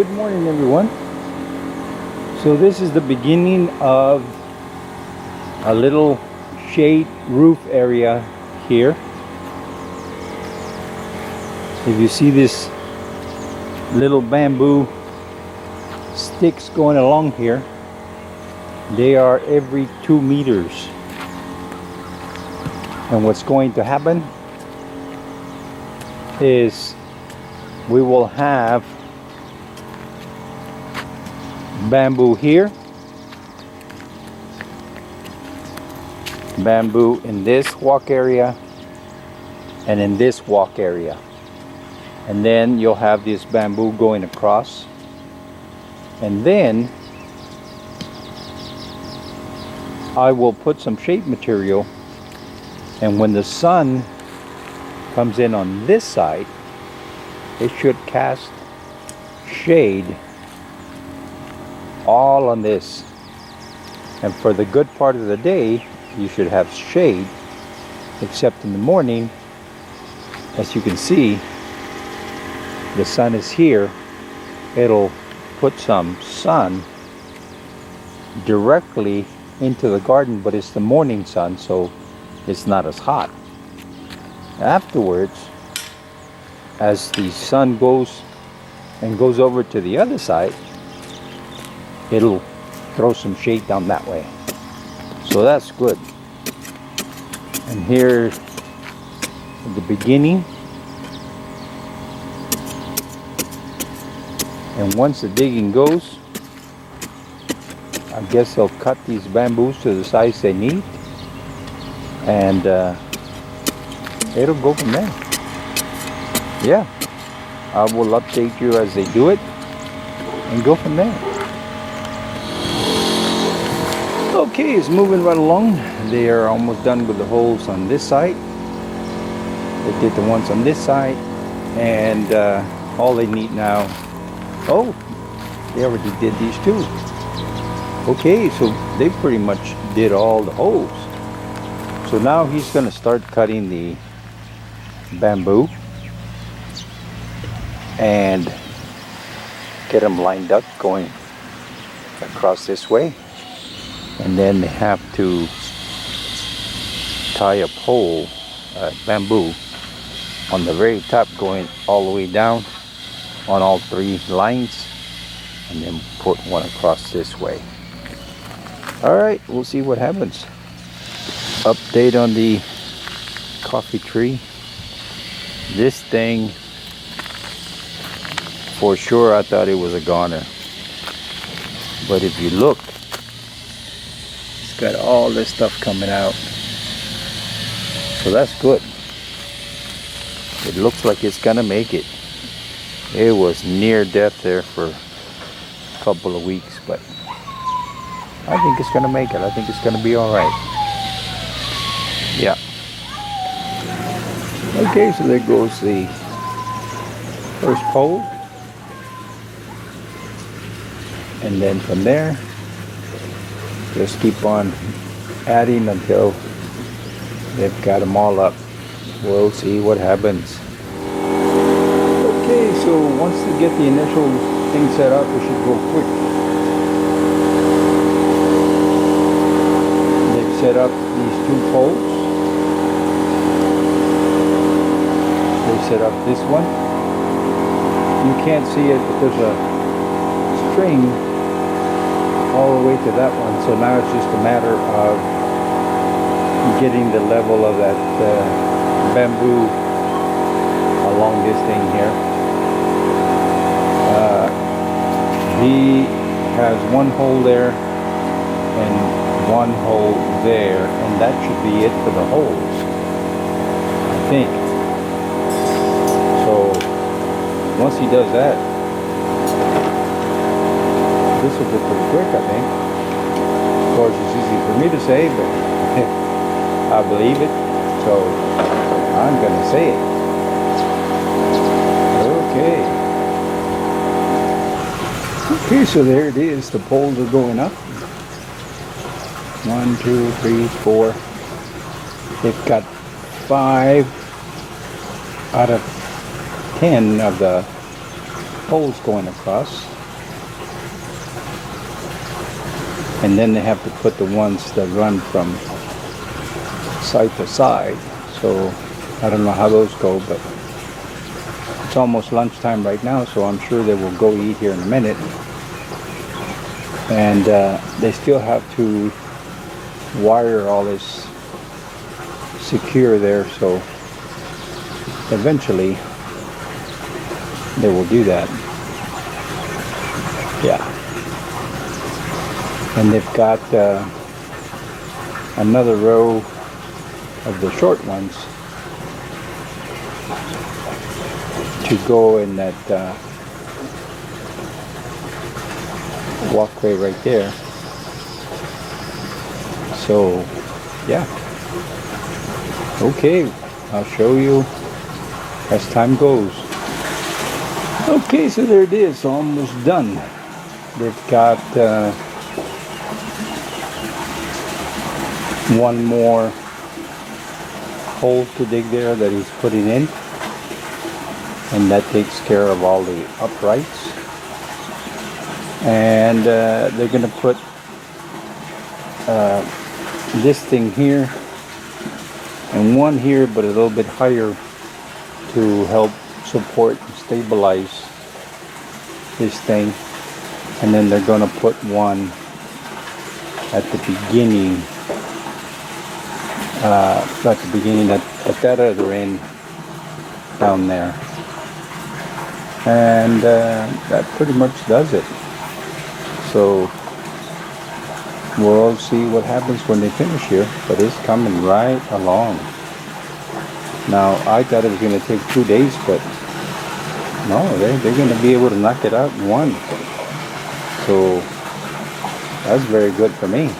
Good morning, everyone. So this is the beginning of a little shade roof area here. If you see this little bamboo sticks going along here, they are every 2 meters. And what's going to happen is we will have bamboo here, bamboo in this walk area, and in this walk area. And then you'll have this bamboo going across. And then I will put some shade material, and when the sun comes in on this side, it should cast shade all on this. And for the good part of the day, you should have shade, except in the morning. As you can see, the sun is here. It'll put some sun directly into the garden, but it's the morning sun, so it's not as hot. Afterwards, as the sun goes over to the other side, it'll throw some shade down that way. So that's good. And here at the beginning, and once the digging goes, I guess they'll cut these bamboos to the size they need, and it'll go from there. Yeah, I will update you as they do it and go from there. Okay, it's moving right along. They are almost done with the holes on this side. They did the ones on this side, and all they need now, oh, they already did these too. Okay, so they pretty much did all the holes. So now he's going to start cutting the bamboo and get them lined up going across this way. And then they have to tie a pole, bamboo, on the very top going all the way down on all 3 lines, and then put one across this way. Alright, we'll see what happens. Update on the coffee tree. This thing, for sure I thought it was a goner, but if you look, it's got all this stuff coming out, so that's good. It looks like it's gonna make it. It was near death there for a couple of weeks, but I think it's gonna make it. I think it's gonna be all right. Yeah. Okay, so there goes the first pole, and then from there, just keep on adding until they've got them all up. We'll see what happens. Okay, so once they get the initial thing set up, it should go quick. They've set up these 2 poles. They set up this one. You can't see it, but there's a string all the way to that one. So now it's just a matter of getting the level of that bamboo along this thing here. He has 1 hole there and 1 hole there, and that should be it for the holes, I think. So once he does that, this will go pretty quick, I think. Of course, it's easy for me to say, but I believe it, so I'm gonna say it. Okay. Okay, so there it is. The poles are going up. 1, 2, 3, 4. They've got 5 out of 10 of the poles going across. And then they have to put the ones that run from side to side. So I don't know how those go, but it's almost lunchtime right now, so I'm sure they will go eat here in a minute. And they still have to wire all this secure there, so eventually they will do that. Yeah. And they've got another row of the short ones to go in that walkway right there. So yeah, okay, I'll show you as time goes. Okay, so there it is, almost done. They've got one more hole to dig there that he's putting in, and that takes care of all the uprights. And they're going to put this thing here and one here, but a little bit higher to help support and stabilize this thing. And then they're going to put one at the beginning, at that other end down there. And that pretty much does it. So we'll see what happens when they finish here, but it's coming right along. Now I thought it was going to take 2 days, but no, they're going to be able to knock it out in one. So that's very good for me.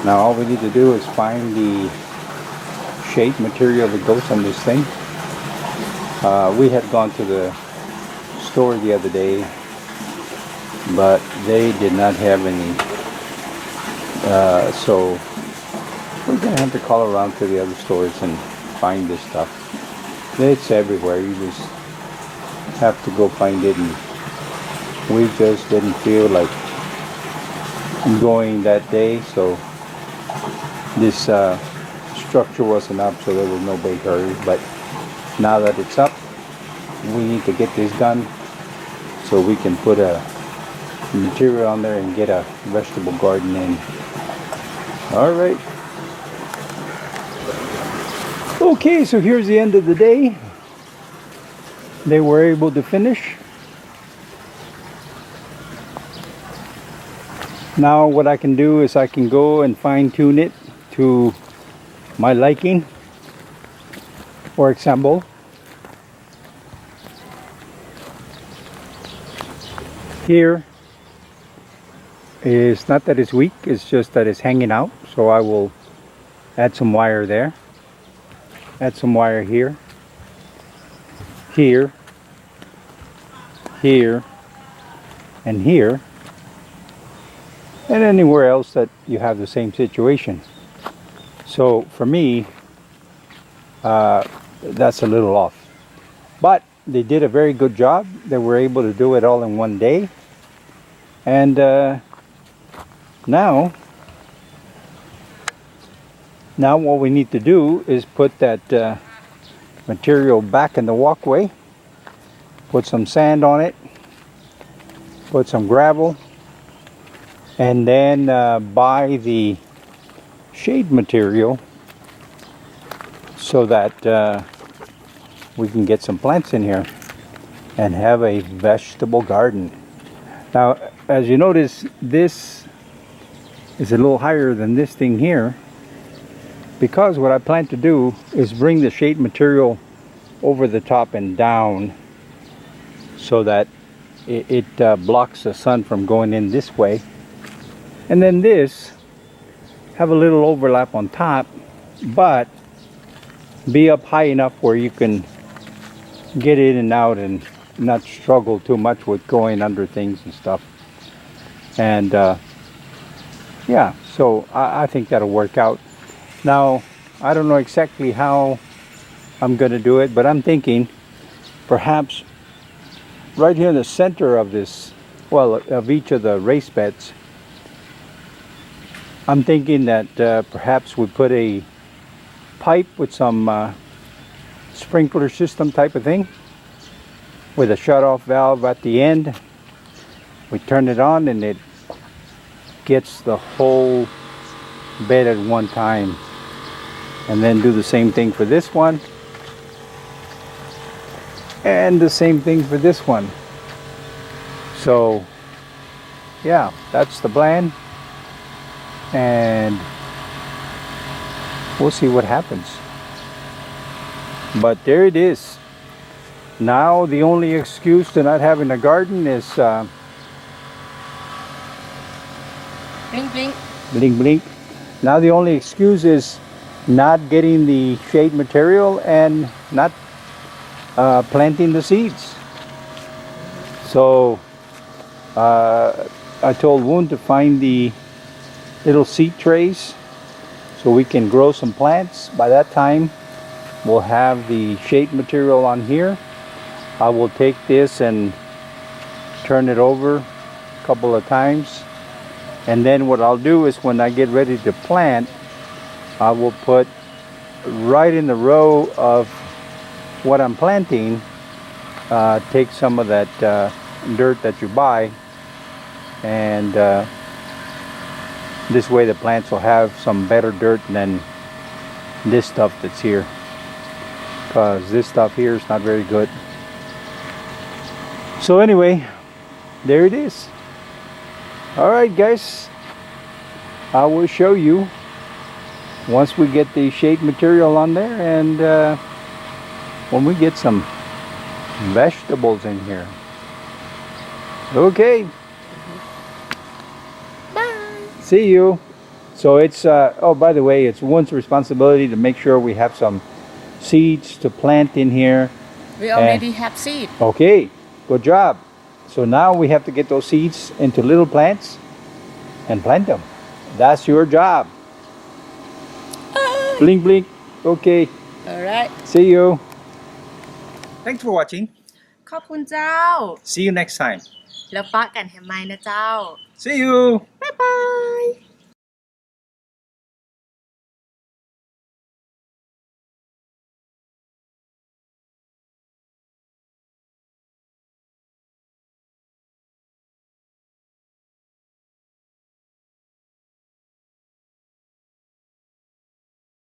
Now all we need to do is find the shade material that goes on this thing. We had gone to the store the other day, but they did not have any, so we're gonna have to call around to the other stores and find this stuff. It's everywhere, you just have to go find it, and we just didn't feel like going that day, so this structure wasn't up, so there was no big hurry. But now that it's up, we need to get this done so we can put a material on there and get a vegetable garden in. All right. Okay, so here's the end of the day. They were able to finish. Now what I can do is I can go and fine-tune it to my liking. For example, here is not that it's weak, it's just that it's hanging out. So I will add some wire there, add some wire here, here, here, and here, and anywhere else that you have the same situation. So for me, that's a little off, but they did a very good job. They were able to do it all in one day. And now what we need to do is put that material back in the walkway, put some sand on it, put some gravel, and then buy the shade material so that we can get some plants in here and have a vegetable garden. Now, as you notice, this is a little higher than this thing here, because what I plan to do is bring the shade material over the top and down so that it blocks the sun from going in this way. And then this have a little overlap on top, but be up high enough where you can get in and out and not struggle too much with going under things and stuff. And yeah, so I think that'll work out. Now, I don't know exactly how I'm gonna do it, but I'm thinking perhaps right here in the center of this, well, of each of the raised beds, I'm thinking that perhaps we put a pipe with some sprinkler system type of thing with a shut-off valve at the end. We turn it on and it gets the whole bed at one time. And then do the same thing for this one. And the same thing for this one. So, yeah, that's the plan. And we'll see what happens. But there it is. Now the only excuse to not having a garden is Blink, blink. blink blink. Now the only excuse is not getting the shade material and not planting the seeds. So I told Woon to find the little seed trays so we can grow some plants. By that time we'll have the shade material on here. I will take this and turn it over a couple of times, and then what I'll do is when I get ready to plant, I will put right in the row of what I'm planting, take some of that dirt that you buy, and this way the plants will have some better dirt than this stuff that's here, because this stuff here is not very good. So anyway, there it is. Alright guys, I will show you once we get the shade material on there, and when we get some vegetables in here. Okay. Bye. See you. So it's, oh, by the way, it's Woon's responsibility to make sure we have some seeds to plant in here. We already have seed. Okay, good job. So now we have to get those seeds into little plants and plant them. That's your job. Blink, blink. Okay. Alright. See you. Thanks for watching. ขอบคุณเจ้า See you next time. แล้วปะกันแฮมไมนะเจ้า See you. Bye bye